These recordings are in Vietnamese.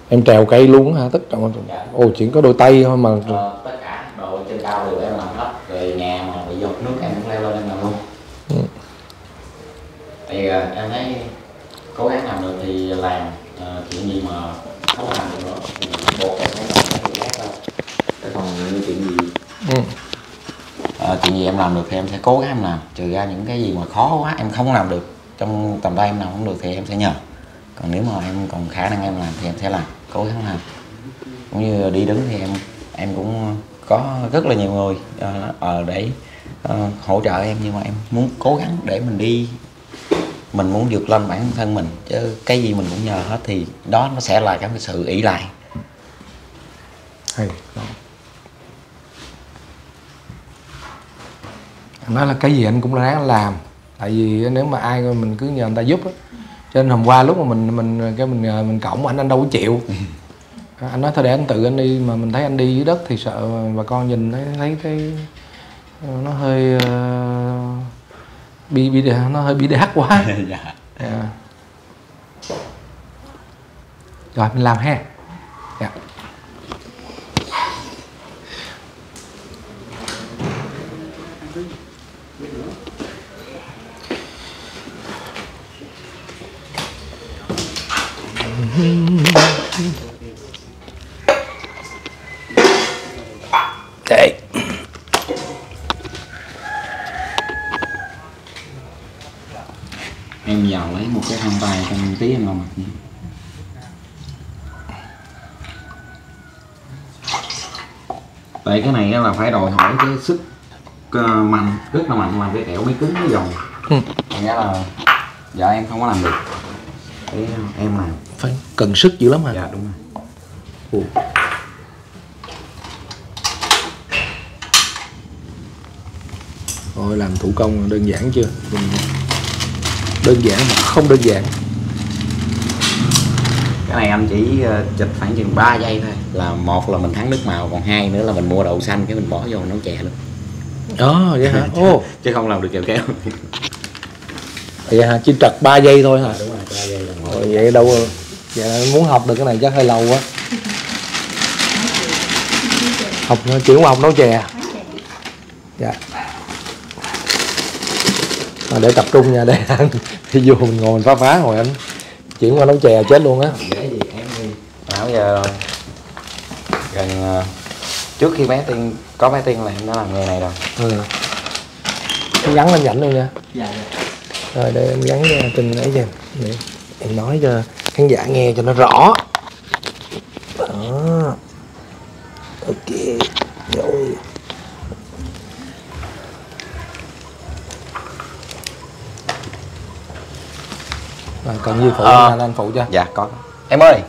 Em trèo cây luôn hả? Tất cả ồ, chỉ có đôi tay thôi mà. Tất cả độ trên cao đều em làm hết. Rồi nhà mà bị dột nước em cũng leo lên em làm luôn. Thì em thấy cố gắng làm được thì làm, chuyện gì mà không làm được nữa thì buộc em phải làm cái chuyện khác thôi. Chứ còn như chuyện gì chuyện gì em làm được thì em sẽ cố gắng em làm, trừ ra những cái gì mà khó quá em không làm được, trong tầm tay em làm không được thì em sẽ nhờ. Còn nếu mà em còn khả năng em làm thì em sẽ làm, cố gắng làm. Cũng như đi đứng thì em cũng có rất là nhiều người để hỗ trợ em, nhưng mà em muốn cố gắng để mình đi, mình muốn vượt lên bản thân mình, chứ cái gì mình cũng nhờ hết thì đó nó sẽ là cái sự ỷ lại. Anh nói là cái gì anh cũng ráng làm, tại vì nếu mà ai mình cứ nhờ người ta giúp á. Cho nên hôm qua lúc mà mình cõng anh đâu có chịu. Anh nói thôi để anh tự anh đi, mà mình thấy anh đi dưới đất thì sợ bà con nhìn thấy cái nó hơi nó hơi bị đắt quá. Dạ. Rồi mình làm ha. Dạ. Đấy. Em giờ lấy một cái khăn tay trong tí em lau mặt nha. Tại cái này là phải đòi hỏi cái sức mạnh, rất là mạnh, làm cái kẹo mới cứng mới giòn. Thành ra là vợ em không có làm được, để em làm. Phải cần sức dữ lắm hả? Dạ đúng rồi. Rồi làm thủ công đơn giản chưa? Đơn giản mà không đơn giản. Cái này anh chỉ chịch khoảng chừng 3 giây thôi, là một là mình thắng nước màu, còn hai nữa là mình mua đậu xanh cái mình bỏ vô nấu chè luôn. Đó vậy hả? Ô, chứ không làm được kẹo kéo. vậy hả? Chỉ trật 3 giây thôi hả? Đúng rồi, 3 giây là ngồi. Rồi vậy đâu, vậy muốn học được cái này chắc hơi lâu quá. Học chuyển qua học nấu chè. Dạ. Để tập trung nha, để anh thì vô mình ngồi mình phá hồi anh chuyển qua nấu chè chết luôn á. Dễ gì em đi. Nào giờ gần trước khi bé Tiên có bé Tiên là em đã làm nghề này rồi. Cái gắn lên rảnh luôn nha. Dạ. Rồi để em gắn trên ấy cho em. Em nói cho khán giả nghe cho nó rõ. Đó. Ok. Rồi. Cần gì phụ anh phụ cho. Dạ có. Em ơi,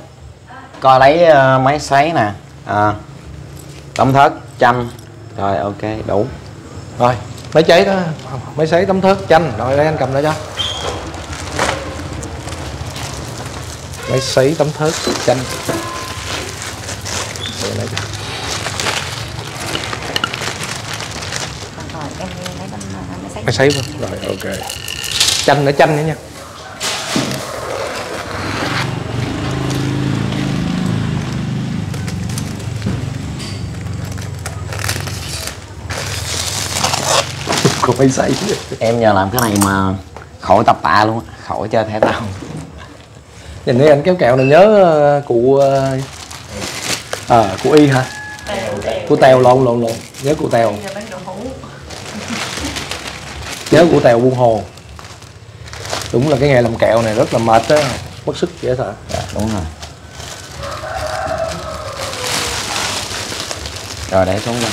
coi lấy máy sấy nè, tấm thớt, chanh. Rồi ok, đủ. Rồi, máy cháy đó, máy sấy, tấm thớt, chanh. Rồi đây anh cầm lại cho. Máy sấy, tấm thớt, chanh. Rồi lấy cho. Máy sấy luôn. Rồi ok. Chanh nữa nha. Còn máy sấy. Em nhờ làm cái này mà khỏi tập tạ luôn á, khỏi chơi thể thao. Nhìn thấy anh kéo kẹo này nhớ cụ cụ Y hả? Cụ Tèo, lộn. Nhớ cụ Tèo. Nhớ cụ Tèo Buôn Hồ. Đúng là cái nghề làm kẹo này rất là mệt á, mất sức dễ sợ. Dạ, đúng rồi. Rồi để xuống lên.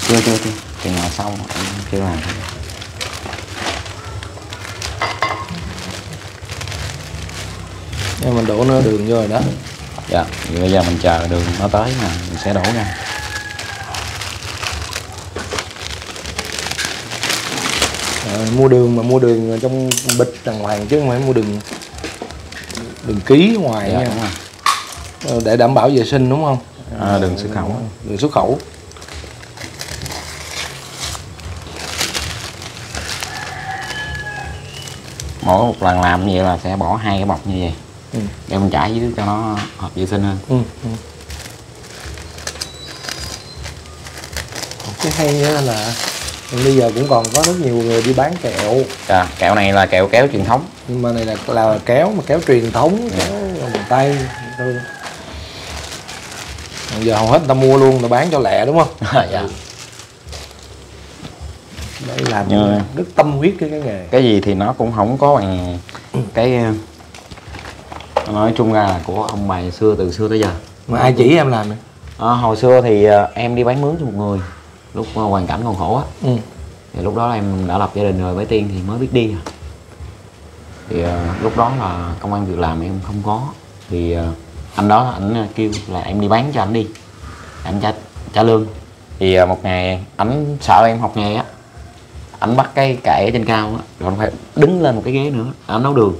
Chưa. Chừng nào xong em chưa làm. Nhưng mình đổ nó đường vô rồi đó. Dạ, bây giờ mình chờ đường nó tới nè, mình sẽ đổ ra. Mua đường mà mua đường trong bịch đàng hoàng chứ không phải mua đường ký ngoài nha. Đúng rồi. Để đảm bảo vệ sinh đúng không? Đường xuất khẩu. Đường xuất khẩu. mỗi một lần làm như vậy là sẽ bỏ 2 cái bọc như vậy để mình trải dưới cho nó hợp vệ sinh hơn. Cái hay nữa là bây giờ cũng còn có rất nhiều người đi bán kẹo. Kẹo này là kẹo kéo truyền thống, nhưng mà này là kéo mà kéo truyền thống, kéo bằng tay. Giờ hầu hết người ta mua luôn, người ta bán cho lẹ đúng không? Dạ. Để làm rất tâm huyết cái nghề. Cái gì thì nó cũng không có bằng cái, nói chung ra là của ông bà xưa, từ xưa tới giờ. Mà ai chỉ em làm này? Hồi xưa thì em đi bán mướn cho một người, lúc hoàn cảnh còn khổ á. Thì lúc đó em đã lập gia đình rồi, với Tiên thì mới biết đi. Thì lúc đó là công ăn việc làm em không có, thì anh đó ảnh kêu là em đi bán cho ảnh đi, ảnh trả lương. Thì một ngày ảnh sợ em học nghề á, ảnh bắt cái kệ ở trên cao á, rồi phải đứng lên một cái ghế nữa, ảnh nấu đường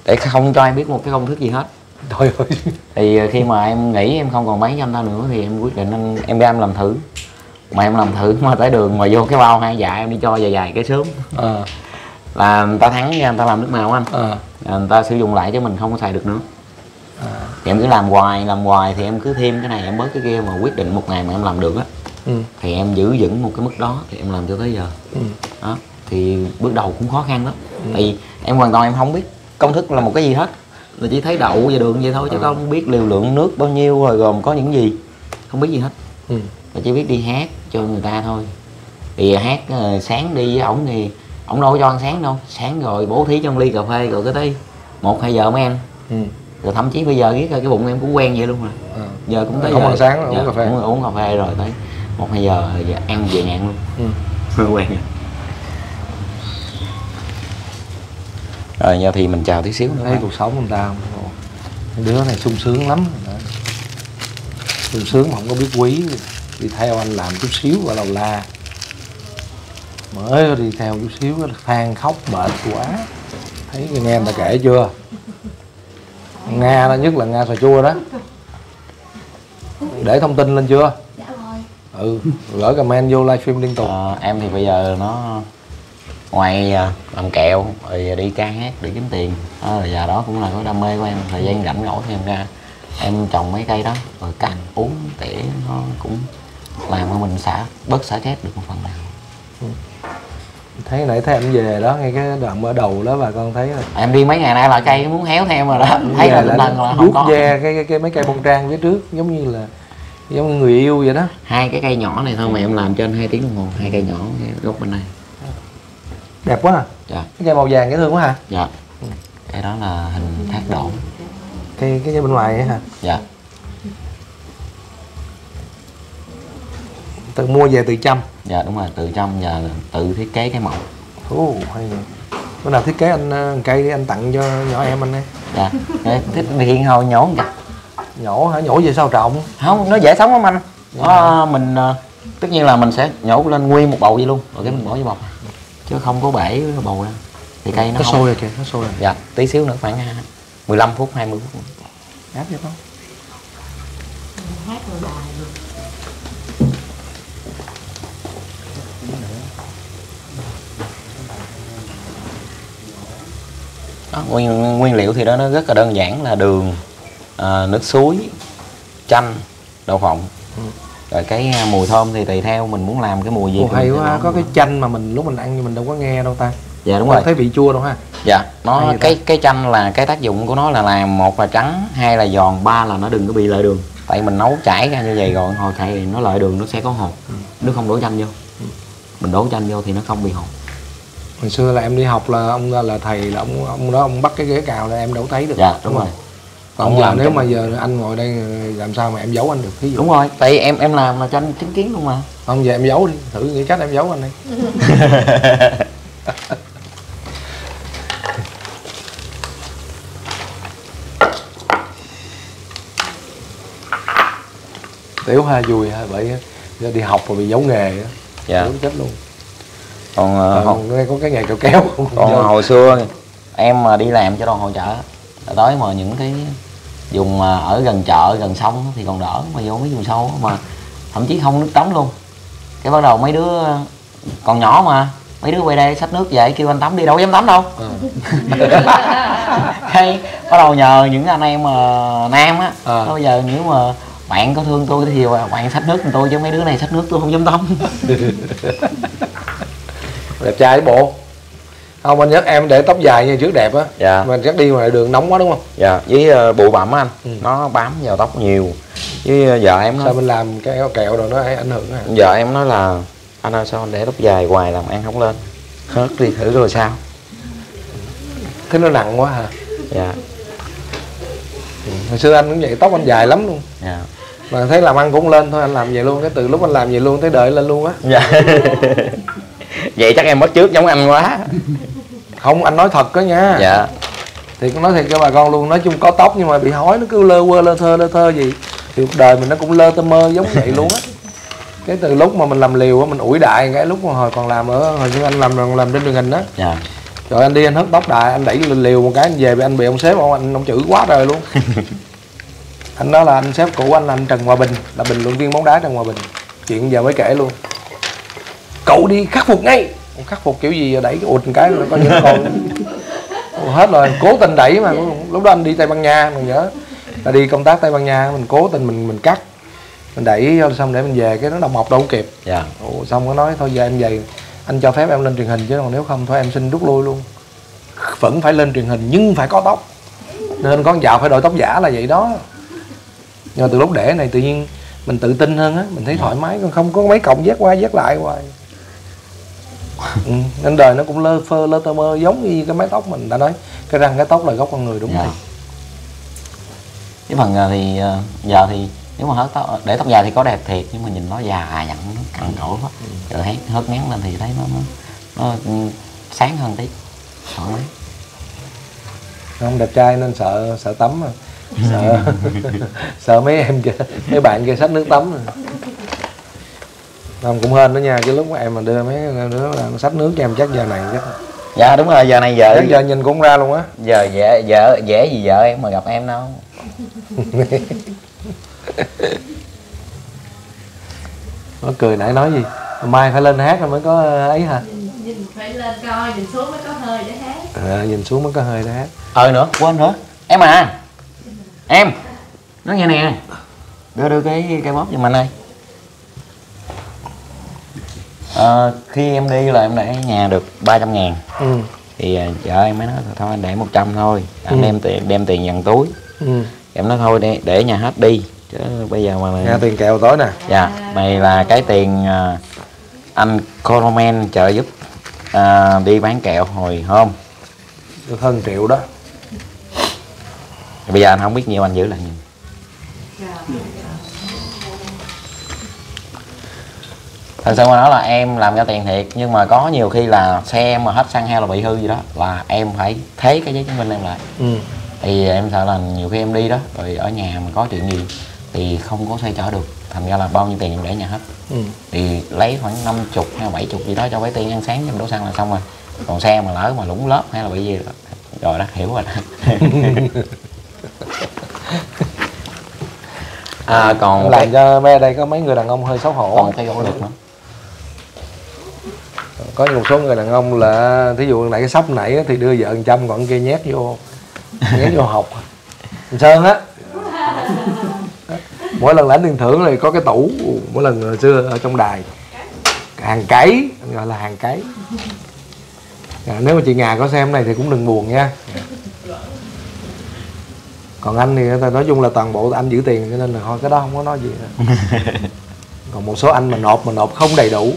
để không cho em biết một cái công thức gì hết. Trời ơi. Thì khi mà em nghĩ em không còn bán cho anh ta nữa thì em quyết định em ra em làm thử. Mà em làm thử mà tới đường mà vô cái bao 2 dạ em đi cho dài cái sớm là người ta thắng nha, người ta làm nước màu anh. Người ta sử dụng lại chứ mình không có xài được nữa. Thì em cứ làm hoài thì em cứ thêm cái này em bớt cái kia, mà quyết định một ngày mà em làm được á thì em giữ vững một cái mức đó thì em làm cho tới giờ. Đó thì bước đầu cũng khó khăn lắm. Tại vì em hoàn toàn em không biết công thức là một cái gì hết, là chỉ thấy đậu và đường vậy thôi, chứ không biết liều lượng nước bao nhiêu rồi gồm có những gì, không biết gì hết. Mà chỉ biết đi hát cho người ta thôi. Thì hát sáng đi với ổng thì ổng đâu có cho ăn sáng đâu, sáng rồi bố thí trong ly cà phê rồi cái tới 1-2 giờ mới ăn. Rồi thậm chí bây giờ biết rồi cái bụng em cũng quen vậy luôn rồi. Giờ cũng tới không giờ ăn sáng rồi, uống cà phê. Uống cà phê rồi tới 1-2 giờ rồi ăn về ngàn luôn. Quen rồi. Rồi giờ thì mình chào tí xíu nữa. Thấy cuộc sống người ta không? Đứa này sung sướng lắm. Sung sướng mà không có biết quý. Đi theo anh làm chút xíu ở đầu la, mới đi theo chút xíu than khóc mệt quá. Thấy nghe người ta kể chưa? Nga đó, nhất là Nga xà chua đó, để thông tin lên chưa? Dạ rồi. Gửi comment vô livestream liên tục. Em thì bây giờ nó ngoài làm kẹo rồi đi ca hát để kiếm tiền, giờ đó cũng là cái đam mê của em. Thời gian rảnh rỗi thì em ra em trồng mấy cây đó rồi cắt uống tỉa, nó cũng làm cho mình bớt xả stress được một phần nào. Thấy nãy thấy anh về đó, ngay cái đoạn mở đầu đó bà con thấy rồi. Em đi mấy ngày nay là cây muốn héo theo rồi đó, thấy là tinh thần là không có. Ve cái mấy cây bông trang phía trước giống như người yêu vậy đó. 2 cái cây nhỏ này thôi mà em làm trên 2 tiếng đồng hồ, 2 cây nhỏ gốc bên này. Đẹp quá à. Dạ. Cái cây màu vàng dễ thương quá hả? Dạ. Cái đó là hình thác đổ. Cái bên ngoài ấy hả? Dạ. Tự mua về tự chăm. Dạ đúng rồi, tự chăm và tự thiết kế cái mẫu. Hay vậy. Bữa nào thiết kế anh cây anh tặng cho nhỏ em anh ấy. Dạ. Thích hiện hồi nhổ kìa. Nhổ hả? Nhổ về sao trọng? Không, nó dễ sống lắm anh. Mình tất nhiên là mình sẽ nhổ lên nguyên một bầu vậy luôn, rồi cái mình bỏ vô bọc, chứ không có bể cái bầu ra thì cây nó sôi rồi kìa, nó sôi rồi. Dạ, tí xíu nữa khoảng 15 phút 20 phút. Áp vô không? Hát rồi bài luôn. Đó, nguyên liệu thì đó nó rất là đơn giản, là đường, nước suối, chanh, đậu phộng. Rồi cái mùi thơm thì tùy theo mình muốn làm cái mùi gì. Hay quá, có cái chanh mà lúc mình ăn mình đâu có nghe đâu ta. Dạ đúng rồi. Thấy vị chua đâu ha. Dạ, nó cái chanh là cái tác dụng của nó là làm, 1 là trắng, 2 là giòn, 3 là nó đừng có bị lợi đường. Tại mình nấu chảy ra như vậy rồi hồi thì nó lợi đường, nó sẽ có hột. Nếu không đổ chanh vô. Mình đổ chanh vô thì nó không bị hột. Hồi xưa là em đi học là ông là thầy, là ông đó ông bắt cái ghế cào là em đâu thấy được. Dạ đúng rồi. Còn giờ nếu mà giờ anh ngồi đây làm sao mà em giấu anh được, ví dụ. Đúng rồi, tại em làm là cho anh chứng kiến luôn mà. Không, giờ em giấu đi, thử nghĩ cách em giấu anh đi. Tiểu ha, vui ha, bởi đi học rồi bị giấu nghề á. Dạ. Chết luôn. Còn có cái nghề kẹo kéo không? Còn hồi xưa em mà đi làm cho đoàn hội chợ, tới mà những cái vùng mà ở gần chợ gần sông thì còn đỡ, mà vô mấy vùng sâu mà thậm chí không nước tắm luôn, cái bắt đầu mấy đứa còn nhỏ mà mấy đứa quay đây xách nước về kêu anh tắm đi, đâu dám tắm đâu. Hay bắt đầu nhờ những anh em mà nam á, bây giờ nếu mà bạn có thương tôi thì bạn xách nước giùm tôi, chứ mấy đứa này xách nước tôi không dám tắm. Đẹp trai bộ. Không, anh nhớ em để tóc dài như trước đẹp á. Dạ. Mà chắc đi ngoài đường nóng quá đúng không? Dạ, với bụi bặm á anh, nó bám vào tóc nhiều. Với vợ em nói sao mình làm cái kẹo rồi nó ảnh hưởng hả? Vợ em nói là anh ơi sao anh để tóc dài hoài làm ăn không lên, hớt đi thử rồi sao. Thế nó nặng quá hả? Dạ. Hồi xưa anh cũng vậy, tóc anh dài lắm luôn. Dạ. Mà thấy làm ăn cũng lên thôi anh làm vậy luôn, cái từ lúc anh làm vậy luôn tới đợi lên luôn á. Dạ. Vậy chắc em mất trước giống anh quá. Không, anh nói thật đó nha. Dạ. Thì cũng nói thiệt cho bà con luôn, nói chung có tóc nhưng mà bị hói nó cứ lơ quơ lơ thơ gì thì cuộc đời mình nó cũng lơ tơ mơ giống vậy luôn á. Cái từ lúc mà mình làm liều á, mình ủi đại cái lúc mà hồi còn làm ở hồi xưa anh làm trên truyền hình á. Dạ. Rồi anh đi anh hớt tóc đại, anh đẩy lên liều một cái anh về anh bị ông sếp ông chửi quá trời luôn. Anh nói là anh sếp cũ anh là anh Trần Hòa Bình, là bình luận viên bóng đá Trần Hòa Bình. Chuyện giờ mới kể luôn. Cậu đi khắc phục ngay. Khắc phục kiểu gì đẩy cái ụt một cái rồi có những con hết rồi, cố tình đẩy mà. Lúc đó anh đi Tây Ban Nha, mình nhớ là đi công tác Tây Ban Nha, mình cố tình mình cắt, mình đẩy xong để mình về cái nó đồng mọc đâu không kịp. Dạ. Xong có nói thôi giờ em về anh cho phép em lên truyền hình, chứ còn nếu không thôi em xin rút lui luôn. Vẫn phải lên truyền hình nhưng phải có tóc, nên con dạo phải đội tóc giả là vậy đó. Nhưng mà từ lúc để này tự nhiên mình tự tin hơn á, mình thấy thoải mái, còn không có mấy cọng vét qua vét lại hoài. Nên đời nó cũng lơ phơ lơ tơ mơ giống như cái mái tóc mình đã nói, cái răng cái tóc là gốc con người đúng. Dạ. Rồi. Cái phần thì giờ thì nếu mà hớt tóc, để tóc dài thì có đẹp thiệt, nhưng mà nhìn nó già dặn, nó cằn cỗi quá. Rồi hớt ngắn lên thì thấy nó sáng hơn tí, thoải mái. Không đẹp trai nên sợ tắm mà. Sợ mấy em kia, mấy bạn kia xách nước tắm rồi. Không cũng hên đó nha, cái lúc mà em mà đưa mấy đứa là xách nước cho em chắc giờ này chắc. Dạ đúng rồi, giờ này vợ Chắc giờ nhìn cũng ra luôn á. Giờ dễ gì vợ em mà gặp em đâu. Nó cười nãy nói gì? Mai phải lên hát rồi mới có ấy hả? Nhìn phải lên coi, nhìn xuống mới có hơi để hát. Nhìn xuống mới có hơi để hát. Nữa, quên nữa. Em à. Em. Nói nghe nè. Đưa cái bóp giùm anh ơi. Khi em đi là em để nhà được 300.000. Thì vợ em mới nói thôi anh để 100 thôi. Anh đem tiền dằn túi. Em nói thôi để nhà hết đi. Chứ bây giờ mà Nghe tiền kẹo tối nè. Dạ, này là cái tiền anh Coromen trợ giúp đi bán kẹo hồi hôm. Được hơn 1 triệu đó. Bây giờ anh không biết nhiêu anh giữ lại nhiều. Thật sự mà nói là em làm ra tiền thiệt, nhưng mà có nhiều khi là xe em mà hết xăng heo là bị hư gì đó là em phải thế cái giấy chứng minh em lại. Thì em sợ là nhiều khi em đi đó rồi ở nhà mà có chuyện gì thì không có xe chở được, thành ra là bao nhiêu tiền em để nhà hết. Thì lấy khoảng 50 hay 70 gì đó cho bé Tiên ăn sáng cho em đổ xăng là xong rồi. Còn xe mà lỡ mà lủng lớp hay là bị gì rồi đó, hiểu rồi đó. Còn làm cho mấy đây có mấy người đàn ông hơi xấu hổ. Còn cái gỗ lực nữa. Có một số người đàn ông là thí dụ lại cái sóc nãy thì đưa vợ 100, còn kia nhét vô học. Sơn á. Mỗi lần lãnh tiền thưởng thì có cái tủ, mỗi lần hồi xưa ở trong đài hàng cấy, gọi là hàng cấy. Nếu mà chị Ngà có xem này thì cũng đừng buồn nha. Còn anh thì nói chung là toàn bộ anh giữ tiền cho nên là thôi cái đó không có nói gì nữa. Còn một số anh mà nộp không đầy đủ.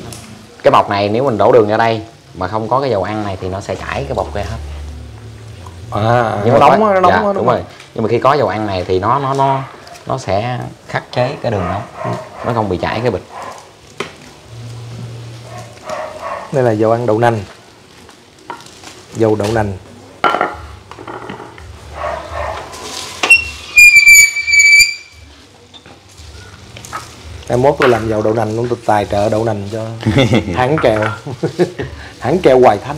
Cái bọc này nếu mình đổ đường ra đây mà không có cái dầu ăn này thì nó sẽ chảy cái bọc ra hết. Nhưng mà nó nóng đúng rồi. Nhưng mà khi có dầu ăn này thì nó sẽ khắc chế cái đường nóng, nó không bị chảy cái bịch. Đây là dầu ăn đậu nành, dầu đậu nành. Em mốt tôi làm dầu đậu nành luôn, tôi tài trợ đậu nành cho hãng kẹo hãng kẹo Hoài Thanh.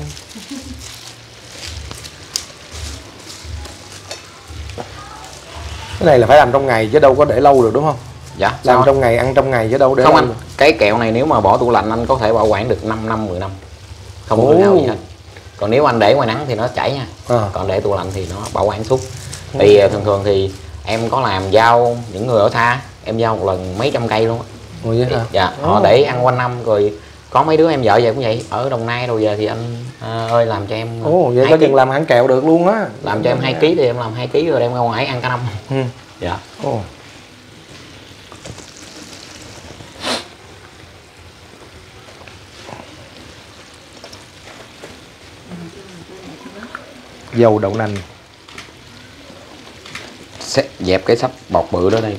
Cái này là phải làm trong ngày chứ đâu có để lâu được đúng không? Dạ. Làm trong ngày, ăn trong ngày chứ đâu để không lâu anh. được. Cái kẹo này nếu mà bỏ tủ lạnh anh có thể bảo quản được 5 năm 10 năm. không có hao gì hết. Còn nếu anh để ngoài nắng thì nó chảy nha. À. Còn để tủ lạnh thì nó bảo quản suốt. Thì thường thường thì em có làm giao những người ở xa, em giao một lần mấy trăm cây luôn á. Ủa vậy hả? Dạ, họ để ăn quanh năm. Rồi có mấy đứa em vợ về cũng vậy, ở Đồng Nai rồi về thì anh ơi làm cho em. Ồ, vậy có chừng làm hãng kẹo được luôn á. Làm cho em 2 kg thì em làm 2 kg rồi đem ra ngoài ăn cả năm. Dạ. Ồ. Dầu đậu nành. Dẹp cái sắp bọc bự đó đây,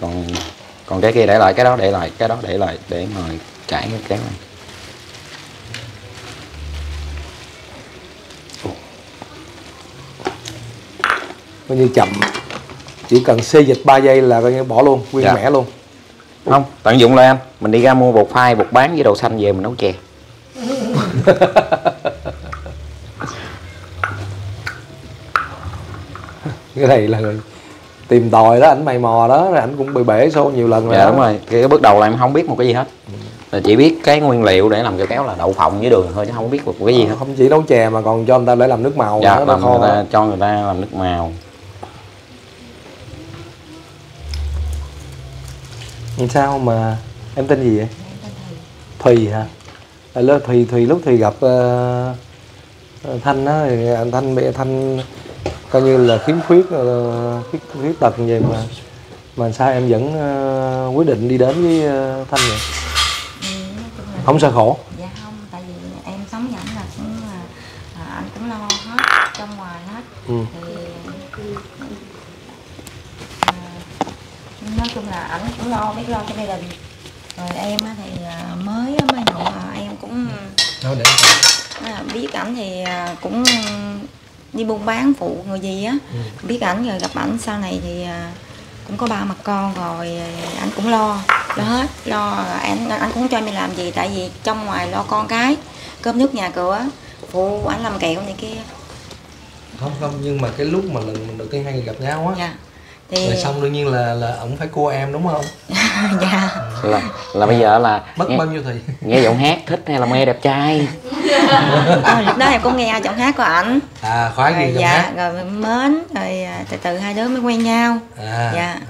còn cái kia để lại, cái đó để lại, cái đó để lại để ngồi chảy cái kéo này. Coi như chậm, chỉ cần xê dịch 3 giây là coi như bỏ luôn, nguyên mẻ luôn. Không, tận dụng lại anh, mình đi ra mua bột phai, bột bán với đậu xanh về mình nấu chè. Cái này là tìm tòi đó, ảnh mày mò đó, rồi ảnh cũng bị bể xô nhiều lần rồi. Dạ đó. đúng rồi, cái bước đầu là em không biết một cái gì hết. Là chỉ biết cái nguyên liệu để làm kẹo kéo là đậu phộng với đường thôi, chứ không biết một cái gì hết. Không chỉ nấu chè mà còn cho người ta để làm nước màu. Dạ, nó người ta, cho người ta làm nước màu. Sao mà em tên gì vậy? Thùy hả? Thùy lúc Thùy gặp Thanh á, thì anh Thanh coi như là khiếm khuyết khuyết tật vậy mà sao em vẫn quyết định đi đến với Thanh vậy? Không sợ khổ? Dạ không, tại vì em sống với ảnh là cũng anh cũng lo hết, trong ngoài hết. Thì nói chung là ảnh cũng biết lo cho gia đình. Rồi em thì mới nhận em cũng biết ảnh thì cũng đi buôn bán phụ người gì á. Biết ảnh rồi gặp ảnh sau này thì cũng có 3 mặt con rồi, anh cũng lo hết, anh cũng cho em đi làm gì, tại vì trong ngoài lo con cái, cơm nước nhà cửa, phụ anh làm kẹo này kia. Không, nhưng mà cái lúc mà lần đầu tiên hai người gặp nhau á, dạ. Thì rồi xong đương nhiên là ổng phải cua em đúng không? Dạ. Là bây giờ là mất bao nhiêu thì nghe giọng hát thích hay là mê đẹp trai? Lúc đó em cũng nghe giọng hát của ảnh. Khoái gì giọng hát? Rồi mến, rồi từ hai đứa mới quen nhau. Dạ.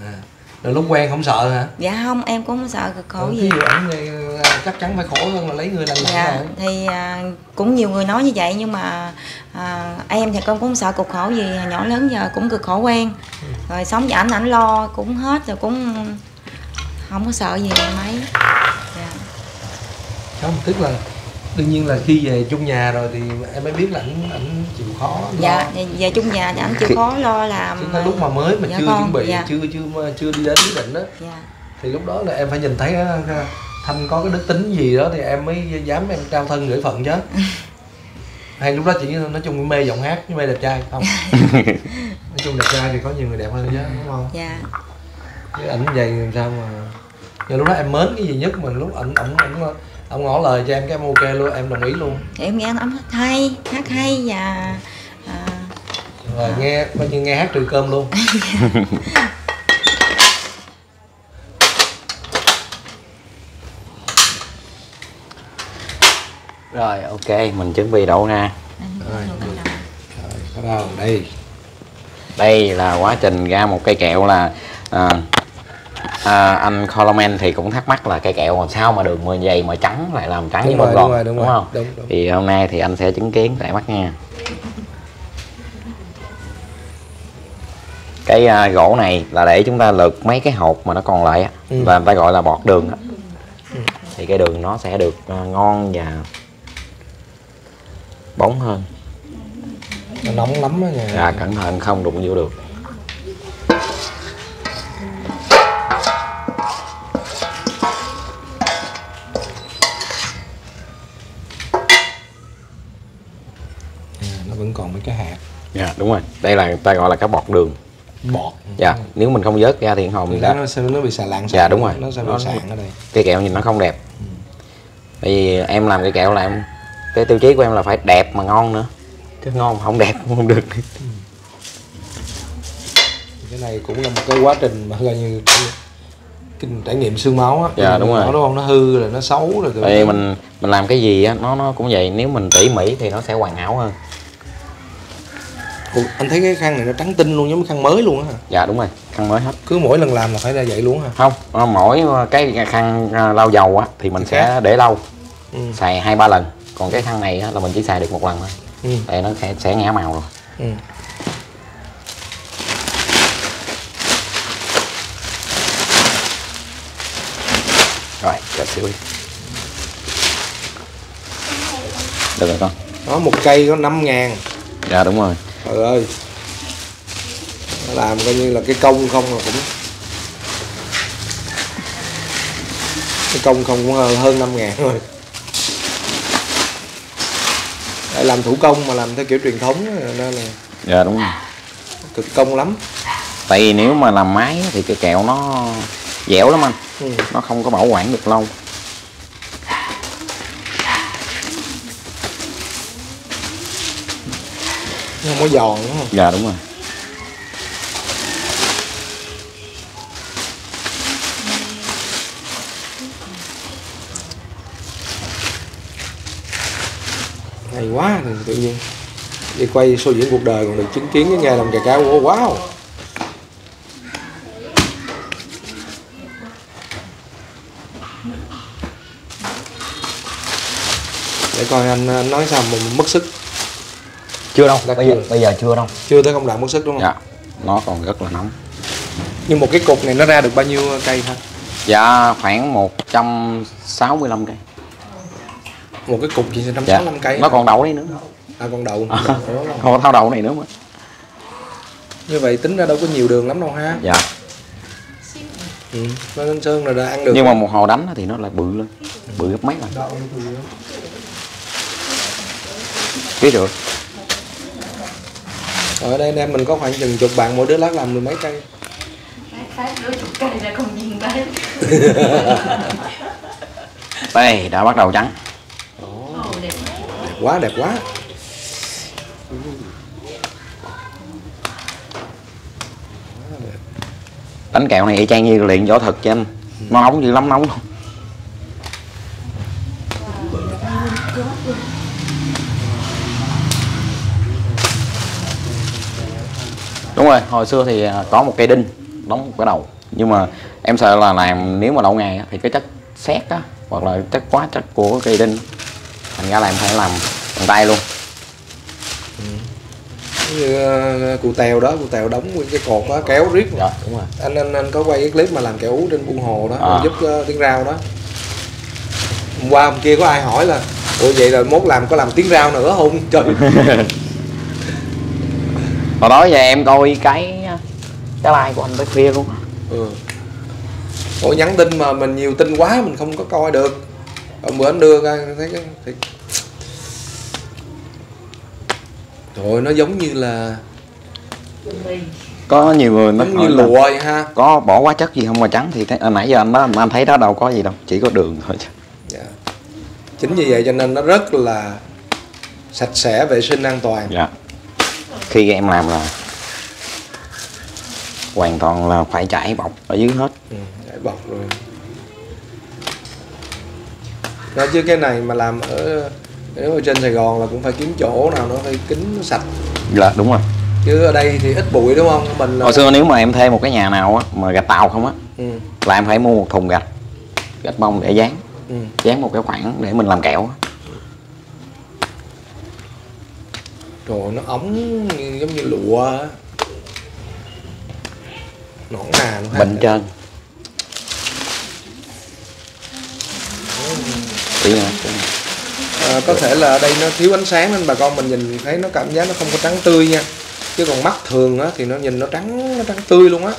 Rồi lúc quen không sợ hả? Dạ không, em cũng không sợ cực khổ gì. Ví dụ ảnh chắc chắn phải khổ hơn là lấy người lành lặn rồi. Thì cũng nhiều người nói như vậy, nhưng mà em thì con cũng không sợ cực khổ gì, nhỏ lớn giờ cũng cực khổ quen. Rồi sống với ảnh lo cũng hết rồi, cũng không có sợ gì mấy. Dạ. Không, tức là đương nhiên là khi về chung nhà rồi thì em mới biết là ảnh chịu khó lo. Dạ, về chung nhà thì ảnh chịu khó lo làm. Chứ lúc mà mới mà dạ chưa con, chuẩn bị, dạ. chưa đi đến quyết định đó. Dạ. Thì lúc đó là em phải nhìn thấy Thanh có cái đức tính gì đó thì em mới dám em trao thân gửi phận chứ. Hay lúc đó chỉ nói chung mê giọng hát với mê đẹp trai không? Nói chung đẹp trai thì có nhiều người đẹp hơn chứ đúng không? Dạ. Chứ ảnh vậy làm sao mà. Nhưng lúc đó em mến cái gì nhất mà lúc ông ngỏ lời cho em cái em ok luôn, em đồng ý luôn. Em nghe anh hát hay và rồi nghe coi như nghe hát trừ cơm luôn. Rồi ok, mình chuẩn bị đậu ra. Rồi bắt đầu đây là quá trình ra một cây kẹo là anh Coleman thì cũng thắc mắc là cây kẹo làm sao mà đường mười dày mà trắng lại làm trắng như bông gòn, đúng không? Đúng. Thì hôm nay thì anh sẽ chứng kiến tại mắt nha. Cái gỗ này là để chúng ta lượt mấy cái hột mà nó còn lại á, và người ta gọi là bọt đường á. Thì cái đường nó sẽ được ngon và bóng hơn. Nó nóng lắm đó nha. Dạ, cẩn thận không đụng vô được. Nó vẫn còn mấy cái hạt. Dạ đúng rồi, đây là người ta gọi là cái bọt đường. Bọt. Dạ, nếu mình không vớt ra thì hồn mình nó bị xà lạng. Dạ đúng rồi, nó sẽ bị sạn ở đây. Cái kẹo nhìn nó không đẹp. Tại vì em làm cái kẹo là cái tiêu chí của em là phải đẹp mà ngon nữa, chứ ngon không đẹp cũng không được. Cái này cũng là một cái quá trình mà coi như kinh trải nghiệm xương máu á. Dạ đúng rồi. Đúng không? Nó hư rồi nó xấu rồi. Tại mình làm cái gì á nó cũng vậy, nếu mình tỉ mỉ thì nó sẽ hoàn hảo hơn. Ủa, anh thấy cái khăn này nó trắng tinh luôn, giống khăn mới luôn á hả? Dạ đúng rồi, khăn mới hết. Cứ mỗi lần làm là phải ra vậy luôn hả? Không, mỗi cái khăn lau dầu á thì mình thì sẽ để lâu, xài 2-3 lần. Còn cái khăn này á, là mình chỉ xài được 1 lần thôi. Tại nó sẽ ngã màu rồi. Rồi, chờ xíu đi. Được rồi con. Đó, một cây có 5.000. Dạ đúng rồi. Trời ơi, làm coi như là cái công không là cũng cũng hơn 5.000 rồi. Để làm thủ công mà làm theo kiểu truyền thống nên là Dạ đúng rồi. cực công lắm. Tại vì nếu mà làm máy thì cái kẹo nó dẻo lắm anh. Nó không có bảo quản được lâu. Nó không có giòn đúng không? Dạ đúng rồi. Hay quá, thì tự nhiên đi quay show diễn cuộc đời còn được chứng kiến cái nghề làm chả cá. Wow. Để coi anh nói sao mà mất sức. Chưa đâu, bây giờ chưa đâu. Chưa tới công đoạn mất sức đúng không? Dạ, nó còn rất là nóng. Nhưng một cái cục này nó ra được bao nhiêu cây hả? Dạ, khoảng 165 cây. Một cái cục chỉ 165 cây. Nó còn đậu đấy nữa. À còn đậu. Còn thao đậu này nữa mà. Như vậy tính ra đâu có nhiều đường lắm đâu ha. Dạ. Nó lên sơn rồi đã ăn được. Nhưng mà một hồ đánh thì nó lại bự lên. Bự gấp mấy lần. Biết được. Ở đây anh em mình có khoảng chừng chục bạn, mỗi đứa lát làm 10 mấy cây. Phát đứa chục cây ra còn nhìn đấy. Đây, đã bắt đầu trắng. Đẹp quá, đẹp quá. Bánh kẹo này y chang như luyện võ thực cho anh. Nó nóng dữ lắm, nóng luôn. Đúng rồi, hồi xưa thì có một cây đinh đóng cái đầu. Nhưng mà em sợ là làm nếu mà lâu ngày thì cái chất sét á, hoặc là quá chất của cây đinh, thành ra là em phải làm bằng tay luôn. Như cụ Tèo đó, cụ Tèo đóng nguyên cái cột đó kéo riết. Dạ, đúng rồi. Anh có quay cái clip mà làm kẹo ú trên buôn hồ đó, giúp tiếng rau đó. Hôm qua hôm kia có ai hỏi là ủa vậy rồi mốt có làm tiếng rau nữa không? Trời. Hồi đó giờ em coi cái like của anh tới khuya luôn. Ủa nhắn tin mà mình nhiều tin quá mình không có coi được. Bữa anh đưa ra thấy cái thì... Trời, nó giống như là Có nhiều người nó giống như lụa vậy ha. Có bỏ hóa chất gì không mà trắng thì nãy giờ anh thấy đó đâu có gì đâu, chỉ có đường thôi. Dạ. Chính vì vậy cho nên nó rất là sạch sẽ, vệ sinh, an toàn. Dạ. Khi em làm là hoàn toàn là phải chải bọc ở dưới hết. Chải bọc rồi. Đó, chứ cái này mà làm nếu ở trên Sài Gòn là cũng phải kiếm chỗ nào nó phải kín sạch. Dạ đúng rồi. Chứ ở đây thì ít bụi đúng không? Mình Hồi xưa nếu mà em thuê một cái nhà nào á mà gạch tàu không á, là em phải mua một thùng gạch bông để dán. Dán một cái khoảng để mình làm kẹo á. Trời, nó ống giống như lụa á. Nõn nà luôn ha. Bên trên. Có thể là ở đây nó thiếu ánh sáng nên bà con mình nhìn thấy nó cảm giác nó không có trắng tươi nha. Chứ còn mắt thường á thì nó nhìn nó trắng tươi luôn á.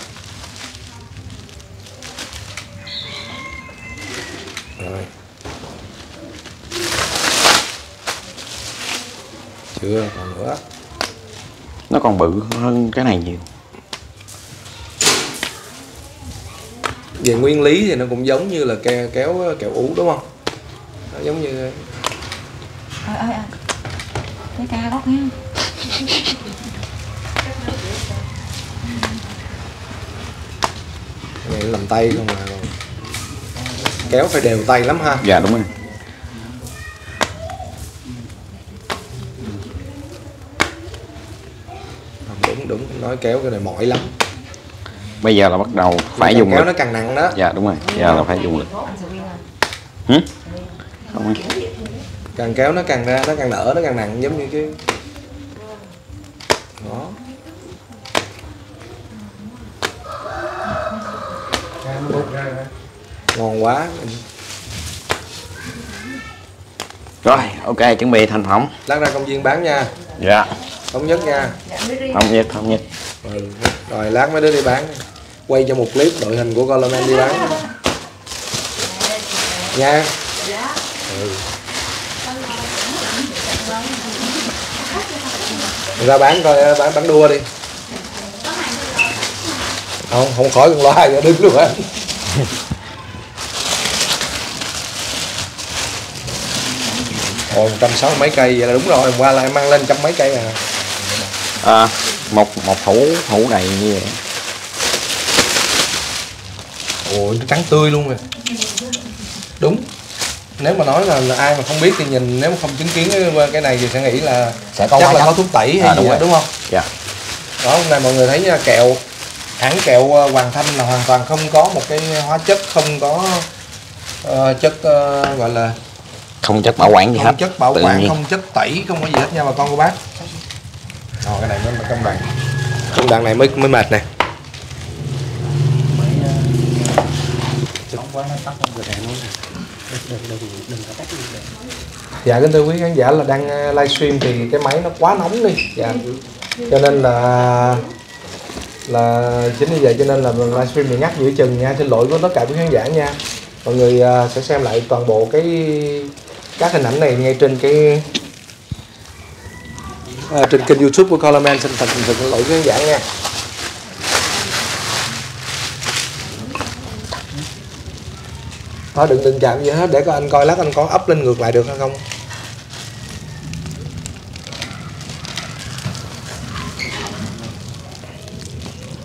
Rồi. Chưa, còn nữa. Nó còn bự hơn cái này nhiều. Về nguyên lý thì nó cũng giống như là kéo kẹo ú đúng không? Nó giống như cái ca góc nha. này làm tay không mà Kéo phải đều tay lắm ha. Dạ đúng rồi. Đúng nói kéo cái này mỏi lắm. Bây giờ là bắt đầu phải dùng kéo lực. nó càng nặng đó. Dạ đúng rồi, giờ là phải dùng lực. Không. Càng kéo nó càng ra, nó càng nở, nó càng nặng, giống như cái đó. Ngon quá. Rồi, ok, chuẩn bị thành phẩm. Lát ra công viên bán nha. Dạ. Thống nhất nha. Thống nhất. Rồi lát mấy đứa đi bán. Quay cho một clip đội hình của Coleman đi bán. Nha. Ra bán coi, bán đua đi. Không khỏi con loa giờ đứng luôn á. Ồ, 160 mấy cây vậy là đúng rồi, hôm qua lại mang lên trăm mấy cây à. Một hũ đầy như vậy. Ồ, nó trắng tươi luôn rồi. Đúng. Nếu mà nói là ai mà không biết thì nhìn, nếu mà không chứng kiến cái này thì sẽ nghĩ là sẽ có chắc là có thuốc tẩy hay gì đó, đúng không? Dạ. Đó, hôm nay mọi người thấy nha, kẹo hãng kẹo Hoàng Thanh là hoàn toàn không có một cái hóa chất, không có chất gọi là không chất bảo quản gì hết. Không chất bảo quản, nhiên. không chất tẩy, không có gì hết nha bà con cô bác. Cái này mới cân bằng. Công đoạn này mới mệt nè. Dạ kính thưa quý khán giả là đang livestream thì cái máy nó quá nóng đi. Dạ. Cho nên là chính vì vậy cho nên là livestream thì ngắt giữa chừng nha, xin lỗi với tất cả quý khán giả nha. Mọi người sẽ xem lại toàn bộ các hình ảnh này ngay trên cái trên kênh YouTube của Coleman. Xin lỗi quý khán giả nha. Đó, đừng chạm gì hết để có anh coi lát anh có up lên ngược lại được hay không.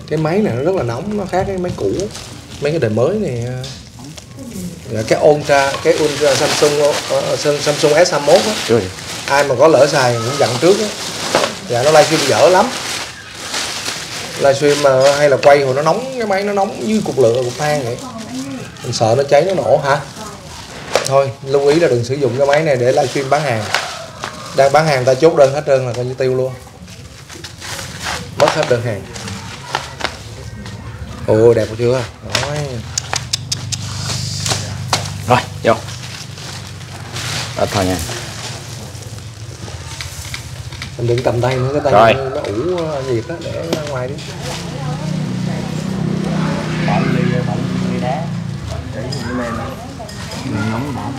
Cái máy này nó rất là nóng, nó khác cái máy cũ, mấy cái đời mới này. Cái Ultra Samsung S21 á. Ai mà có lỡ xài cũng dặn trước á. Dạ nó livestream dở lắm. Livestream mà hay là quay hồi nó nóng, cái máy nó nóng như cục lửa cục than vậy. Mình sợ nó cháy nó nổ hả? Thôi lưu ý là đừng sử dụng cái máy này để livestream bán hàng. Đang bán hàng ta chốt đơn hết trơn là coi như tiêu luôn. Mất hết đơn hàng. Ồ đẹp chưa? Rồi, vô. Đó thôi nha. Mình đừng cầm tay nữa, cái tay nó ủ nhiệt đó, để ra ngoài đi. Bọng ly đá. Để như này nóng bỏng.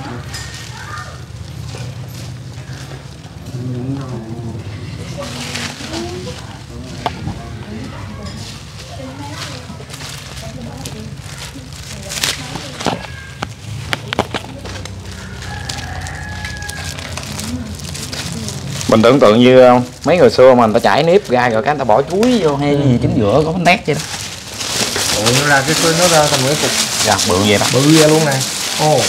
Mình tưởng tượng như mấy người xưa mà người ta chảy nếp ra rồi cái người ta bỏ chuối vô hay gì chính giữa có bánh tét vậy đó. Ủa nó ra nó ra thành cái cục. Dạ bự vậy đó. Bự ra luôn nè. Ồ.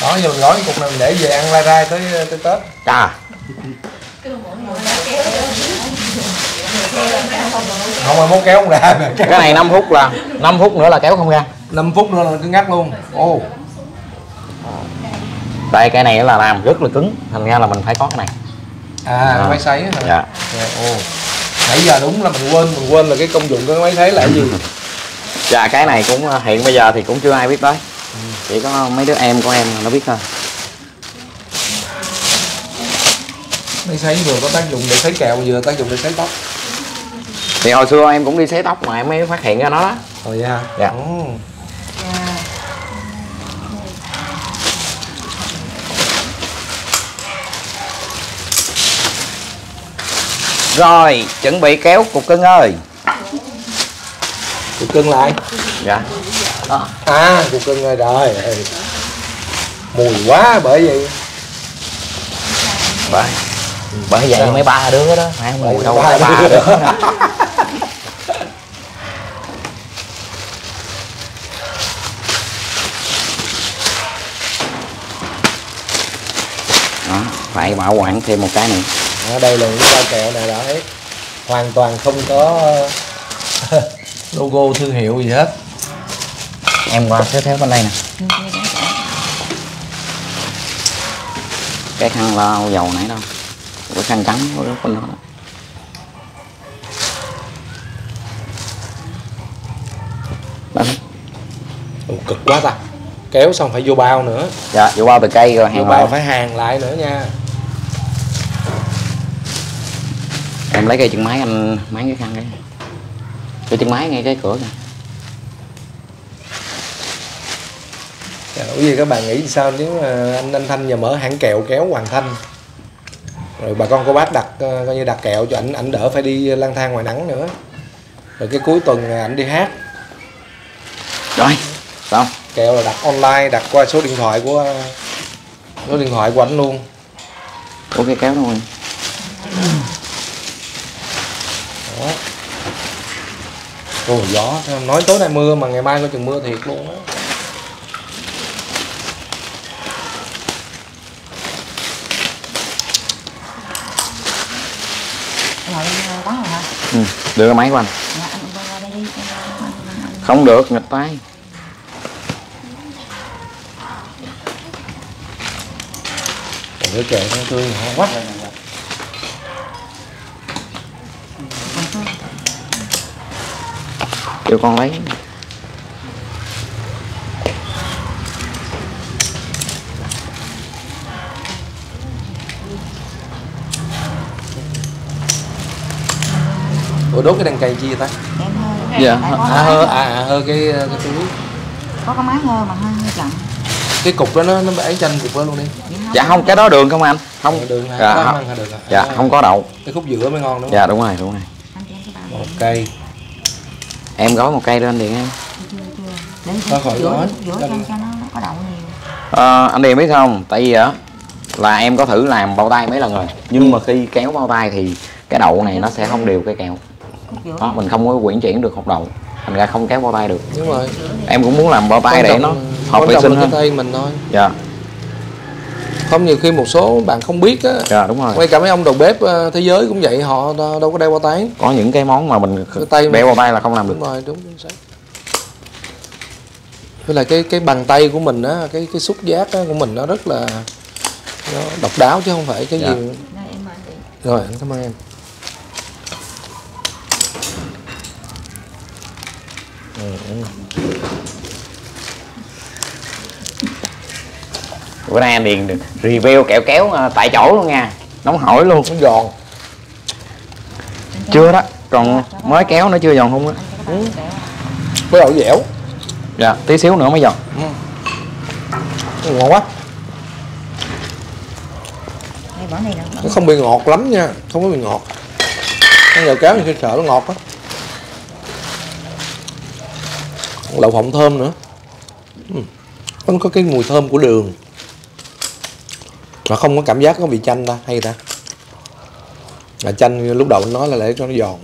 Đó giờ mình gói cái cục này mình để về ăn lai rai tới Tết. Chà. Không mà muốn kéo không ra. Cái này 5 phút là 5 phút nữa là kéo không ra. 5 phút nữa là cứ ngắt luôn. Ồ. Đây cái này là làm rất là cứng, thành ra là mình phải có cái này. Máy sấy hả? Dạ. Ồ. Nãy giờ đúng là mình quên là cái công dụng của cái máy sấy là cái gì. Dạ cái này cũng hiện bây giờ thì cũng chưa ai biết tới. Chỉ có mấy đứa em của em nó biết thôi. Máy sấy vừa có tác dụng để sấy kẹo, vừa tác dụng để sấy tóc. Thì hồi xưa em cũng đi sấy tóc mà em mới phát hiện ra nó đó. Rồi nha. Dạ. Rồi, chuẩn bị kéo cục cưng ơi. Cục cưng lại. Dạ. Cục cưng ơi, trời ơi. Mùi quá bởi vậy. Bởi vậy Sao? mấy ba đứa đó phải không, ngồi đâu Ba ba đứa. Đó, phải bảo quản thêm một cái này. Ở đây là những bao kẹo này là hết hoàn toàn không có logo thương hiệu gì hết. Em qua theo bên đây nè. Cái khăn lau dầu nãy đâu, cái khăn trắng của bên đó. Đó. Cực quá ta, kéo xong phải vô bao nữa. Dạ, vô bao từ cây rồi Vô hàng bao lại. phải hàng lại nữa nha. Em lấy cây chân máy anh máng cái khăn cái chân máy ngay cái cửa kìa. Ủa gì các bạn nghĩ sao nếu mà anh Thanh giờ mở hãng kẹo kéo Hoàng Thanh, rồi bà con cô bác đặt coi như đặt kẹo cho ảnh đỡ phải đi lang thang ngoài nắng nữa, rồi cái cuối tuần ảnh đi hát. Rồi xong Kẹo là đặt online, đặt qua số điện thoại của ảnh luôn. ủa cái kéo đâu rồi. Đó. Ôi gió, nói tối nay mưa mà ngày mai có chừng mưa thiệt luôn á. Ngồi lên quán rồi hả? Đưa cái máy của anh. Dạ, anh qua đây đi. Không được, nghịch tay. Ủa kẹo nó tươi ngon quá. Kêu con lấy. Ủa đốt cái đèn cày chi vậy ta? Em hơi. Dạ. Hơ cái túi. Có cái máy hơi mà hơi chậm. Cái cục đó nó ấy chanh cục đó luôn đi. Dạ không, cái đó đường không anh? Không. Đường hả? Dạ, Có không. ăn hả? Được hả? Dạ, không có đậu. Cái khúc giữa mới ngon đúng không? Dạ đúng rồi, đúng rồi. Anh cho em cái bao. Một cây. Em gói một cây lên điện em. Để Thôi khỏi gói. Rửa cho nó có đậu nhiều. Anh Điền biết không? Tại vì á là em có thử làm bao tay mấy lần rồi, nhưng mà khi kéo bao tay thì cái đậu này nó sẽ không đều cái kẹo. Đó, mình không có quyển chuyển được hột đậu, thành ra không kéo bao tay được. Đúng rồi. Em cũng muốn làm bao tay để nó hợp quan vệ trọng sinh là cái hơn. tay mình thôi. Dạ. Không, nhiều khi một số bạn không biết á. Dạ đúng rồi. Ngay cả mấy ông đầu bếp thế giới cũng vậy, họ đâu có đeo bao tay. Có những cái món mà mình Cái tay đeo bao tay là không làm được. Đúng rồi, đúng chính xác. Với lại cái bàn tay của mình á, cái xúc giác á của mình nó rất là nó độc đáo chứ không phải cái Dạ. gì. Đây em mời chị. Rồi, anh cảm ơn em. Bữa nay anh Điền review kẹo kéo tại chỗ luôn nha, nóng hổi luôn. Nó giòn. Chưa đó, còn mới kéo nó chưa giòn không á. Với đậu dẻo. Dạ, tí xíu nữa mới giòn. Ngon quá. Đây bỏ này nè. Nó không bị ngọt lắm nha, không có bị ngọt. Cái kẹo kéo thì sợ nó ngọt á. Đậu phộng thơm nữa. Nó có cái mùi thơm của đường mà không có cảm giác có bị chanh ta, hay ta. Mà chanh lúc đầu anh nói là để cho nó giòn.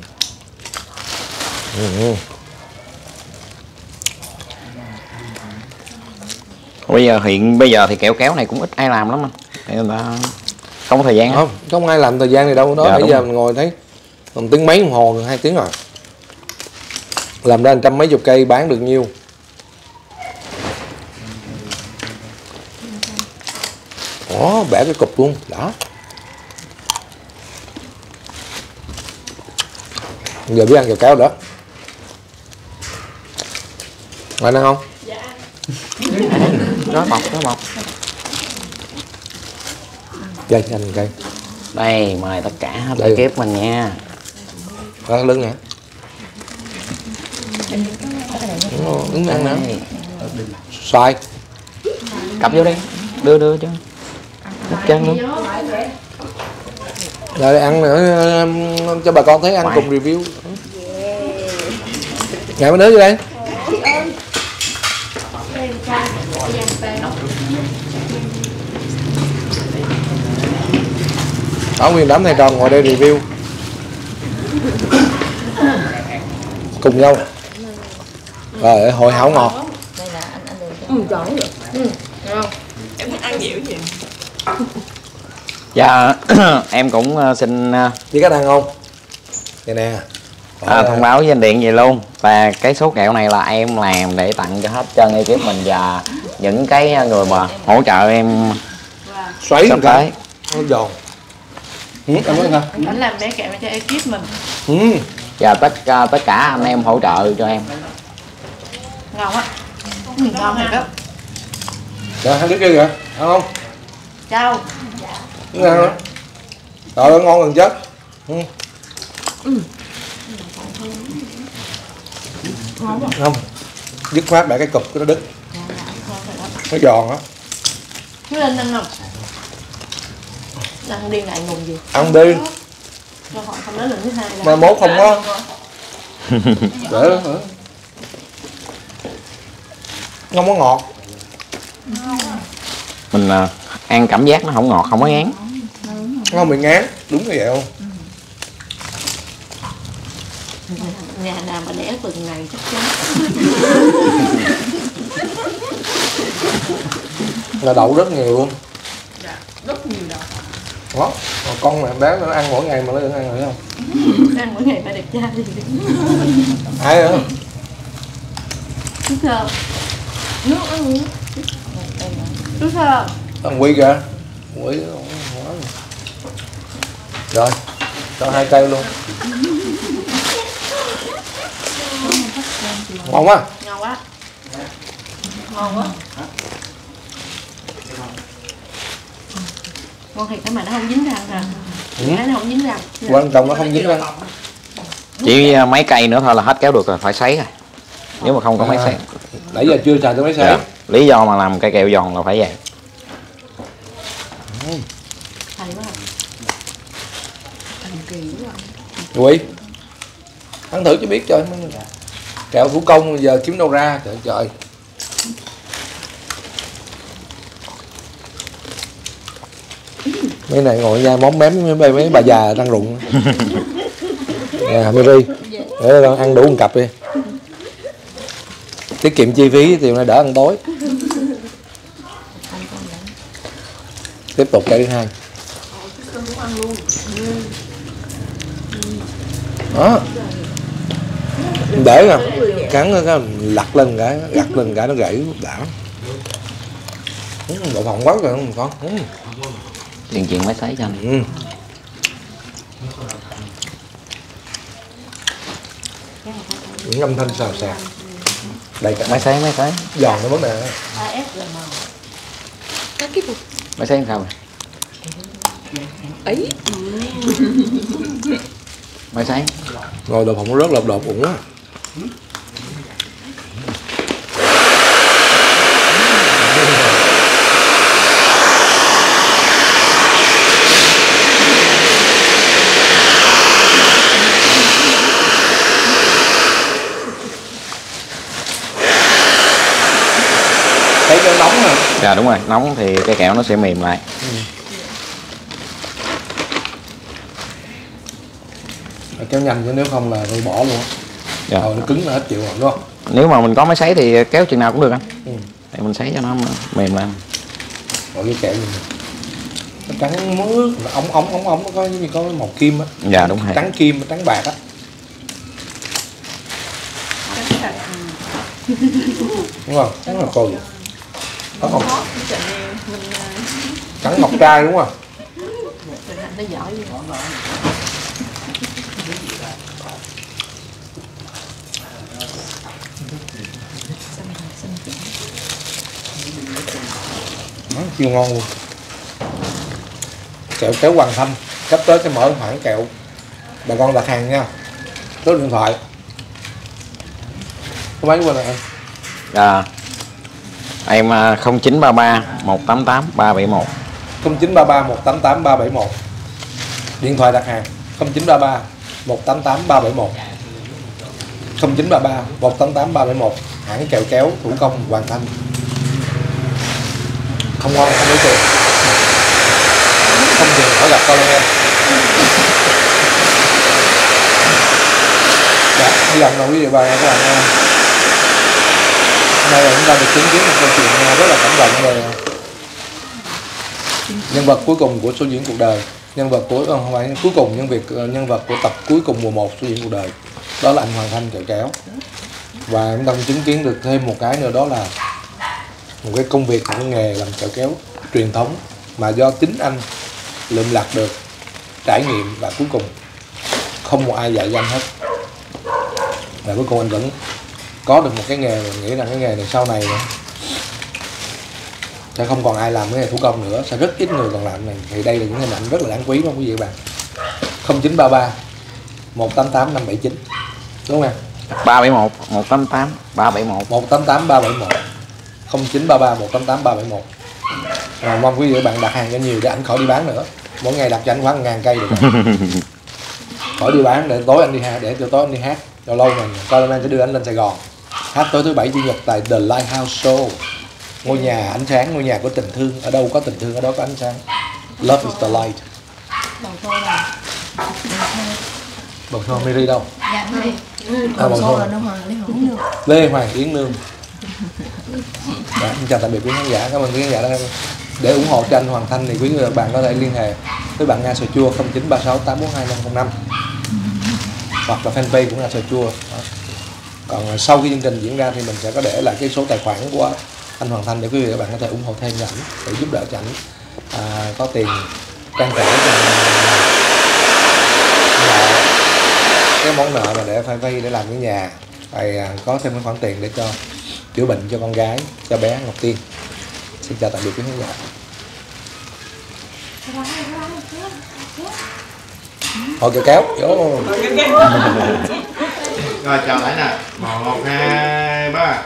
Bây giờ thì kẹo kéo này cũng ít ai làm lắm anh. Tại người ta không có thời gian. Không ai làm thời gian này đâu đó. Dạ, Bây giờ mình ngồi thấy còn tiếng mấy đồng hồ, gần 2 tiếng rồi. Làm ra 100 mấy chục cây bán được nhiêu. Đó, bẻ cái cục luôn, đã. Giờ biết ăn kẹo kéo đó. Anh ăn không? Đó bọc, đó bọc. Đây, anh cây. Đây, mời tất cả hết Đây. kiếp mình nha. Đó, lưng nè. Đứng ăn nè. Đây. Xoài. Cặp vô đi, đưa cho. Một chân luôn. Rồi ăn nữa cho bà con thấy ăn cùng review. Ngày mấy đứa vô đây. Đó, nguyên đám thầy trò ngồi đây review cùng nhau. Rồi hồi hảo ngọt. Đây là anh đường cho. Giỏi rồi. Ngon. Em thích ăn dịu gì? Dạ em cũng xin Biết cách ăn không? Đây nè. thông báo với anh Điện vậy luôn. Và cái số kẹo này là em làm để tặng cho hết trơn ekip mình và những cái người mà hỗ trợ em Xoáy sắp tới. nó giòn. Em nói sao? Anh làm bé kẹo cho ekip mình. Và tất cả anh em hỗ trợ cho em. Ngon á. Ngon thiệt á. Rồi hai đứa kia kìa, ăn không? Chào. Đúng ăn đó. Trời ơi ngon gần chết. Không, dứt khoát để cái cục cái nó đứt. Nó giòn á. Chú Linh ăn không? Ăn đi ngại ngùng gì? Ăn đi. Cho họ không nói lần thứ hai là Mai mốt không có. Để đó nữa. Không có ngọt. Mình ăn cảm giác nó không ngọt, không có ngán. Không bị ngán, đúng như vậy không? nhà nào mà đẻ từng này chắc chắn Là đậu rất nhiều luôn. rất nhiều đậu. Đó, con này bé nó ăn mỗi ngày mà nó đừng ăn rồi không? Ăn mỗi ngày phải đẹp trai đi. Ai nữa? Chú Thơ. Nước ăn nước. Chú Thơ. Thằng Quy kìa. Quy rồi, cho 2 cây luôn. Ngon quá. Ngon quá. Ngon quá. Ngon thiệt mà nó không dính răng nè. Cái nó không dính răng. Quan trọng nó không dính răng. Chỉ mấy cây nữa thôi là hết kéo được rồi, phải sấy rồi. Nếu mà không có máy sấy. Nãy giờ chưa xài tới máy sấy. Dạ. Lý do mà làm cây kẹo giòn là phải vậy. Hay quá. Quy ăn thử chứ biết trời. Kẹo thủ công giờ kiếm đâu ra trời trời. Mấy này ngồi nha móm mém mấy bà già đang rụng. Nè Mary, để con ăn đủ một cặp đi. Tiết kiệm chi phí thì đỡ ăn tối. Tiếp tục cây thứ hai. Đó. Để nè, cắn cái lặt lên cái, gặt lên cái nó gãy đã. Đậu phộng quá rồi không con. Chuyện máy sấy cho này. Những âm thanh xào xạc. Đây cả Máy sấy giòn cái vấn đề. Máy sấy sao rồi? Ấy. Máy sấy. Ngồi đậu phộng nó rất lộp cũng quá. Thấy nó nóng hả? Dạ đúng rồi, nóng thì cái kẹo nó sẽ mềm lại. Kéo nhanh chứ nếu không là tôi bỏ luôn. Dạ. Rồi nó cứng là hết chịu rồi đúng không? Nếu mà mình có máy sấy thì kéo chừng nào cũng được anh. Để mình sấy cho nó mềm lại. Rồi cái kẹo gì nó trắng mướt, ống nó có như có màu kim á. Dạ đúng rồi. Trắng kim, trắng bạc á. Đúng không? Trắng là coi. Có không? Trắng ngọc trai đúng không? Nó giỏi gì. Siêu ngon luôn. Kẹo kéo Hoàng Thanh sắp tới sẽ mở hãng kẹo, bà con đặt hàng nha, số điện thoại có mấy quên rồi anh? Dạ em 0933 188 371. 0933 188 371. Điện thoại đặt hàng 0933 188 371. 0933 188 371. Hãng kẹo kéo thủ công Hoàng Thanh. Không ngon không lấy tiền, không tiền khỏi gặp con em. hy vọng là quý vị và các bạn hôm nay là chúng ta được chứng kiến một câu chuyện rất là cảm động về nhân vật cuối cùng của số diễn cuộc đời, nhân vật của không phải cuối cùng, nhân vật của tập cuối cùng mùa 1 số diễn cuộc đời, đó là anh Hoàng Thanh Kẹo Kéo. Và chúng ta cũng chứng kiến được thêm một cái nữa, đó là một cái công việc, một cái nghề làm kẹo kéo truyền thống mà do chính anh lượm lặt được, trải nghiệm, và cuối cùng không một ai dạy cho anh hết. Và cuối cùng anh vẫn có được một cái nghề, mình nghĩ là cái nghề này sau này nữa sẽ không còn ai làm cái nghề thủ công nữa, sẽ rất ít người còn làm này. Thì đây là những hình ảnh rất là đáng quý đúng không quý vị và các bạn? 0933 188 579 đúng không em? 371 188 371 188 371 0933 188 371. Mong quý vị và các bạn đặt hàng cho nhiều để anh khỏi đi bán nữa. Mỗi ngày đặt cho anh khoảng 1000 cây được rồi. Khỏi đi bán để tối anh đi hát, để cho tối anh đi hát. Lâu lâu mình Coleman sẽ đưa anh lên Sài Gòn hát tối thứ bảy chủ nhật tại The Lighthouse Show, ngôi nhà ánh sáng, ngôi nhà của tình thương. Ở đâu có tình thương ở đó có ánh sáng. Love is the light. Bầu xô Mary đâu? Dạ Mary. Bầu xô là Lê Hoàng Yến Nương. Dạ, xin chào tạm biệt quý khán giả, cảm ơn quý khán giả đã để ủng hộ cho anh Hoàng Thanh thì quý vị và các bạn có thể liên hệ với bạn Nga Sò Chua 0936 842 505 hoặc là fanpage của Nga Sò Chua. Còn sau khi chương trình diễn ra thì mình sẽ có để lại cái số tài khoản của anh Hoàng Thanh để quý vị và các bạn có thể ủng hộ thêm cho ảnh, để giúp đỡ cho ảnh có tiền trang trải cho cái món nợ mà để phải vay để làm cái nhà, phải có thêm cái khoản tiền để cho chữa bệnh cho con gái, cho bé Ngọc Tiên. Xin chào tạm biệt quý khán giả. Thôi kẹo kéo vô. Rồi chào lại nè. 1 2 3.